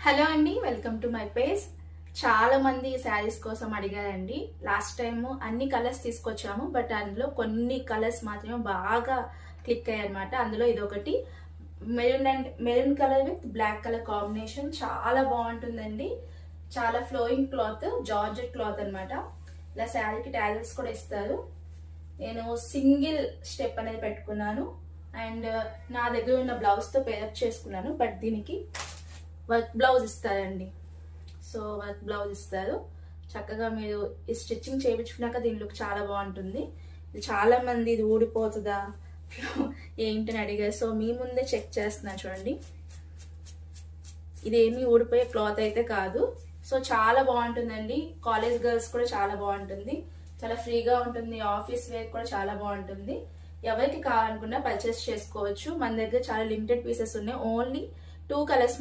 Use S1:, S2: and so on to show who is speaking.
S1: Hello అండి, welcome to my page. చాలా మంది శారీస్ కోసం అడిగారండి. లాస్ట్ టైం అన్ని కలర్స్ తీసుకొచ్చాము, బట్ అందులో కొన్ని కలర్స్ మాత్రమే బాగా క్లిక్ అయ్యాయి అనమాట. అందులో ఇదొకటి maroon colour with black colour combination చాలా బాగుంటుందండి. చాలా ఫ్లోయింగ్ క్లాత్, జార్జెట్ క్లాత్ అనమాట. ఇలా శారీకి టాజల్స్ కూడా ఇస్తారు. నేను సింగిల్ స్టెప్ అనేది పెట్టుకున్నాను అండ్ నా దగ్గర ఉన్న బ్లౌజ్తో పేరప్ చేసుకున్నాను. బట్ దీనికి వర్క్ బ్లౌజ్ ఇస్తారండి. సో వర్క్ బ్లౌజ్ ఇస్తారు. చక్కగా మీరు ఈ స్టిచ్చింగ్ చేయించుకున్నాక దీని లుక్ చాలా బాగుంటుంది. ఇది చాలా మంది ఇది ఊడిపోతుందా ఏంటని అడిగారు. సో మీ ముందే చెక్ చేస్తున్నాను చూడండి. ఇదేమీ ఊడిపోయే క్లాత్ అయితే కాదు. సో చాలా బాగుంటుందండి. కాలేజ్ గర్ల్స్ కూడా చాలా బాగుంటుంది. చాలా ఫ్రీగా ఉంటుంది. ఆఫీస్ వేర్ కూడా చాలా బాగుంటుంది. ఎవరికి కావాలనుకున్నా పర్చేస్ చేసుకోవచ్చు. మన దగ్గర చాలా లిమిటెడ్ పీసెస్ ఉన్నాయి. Only 2 colours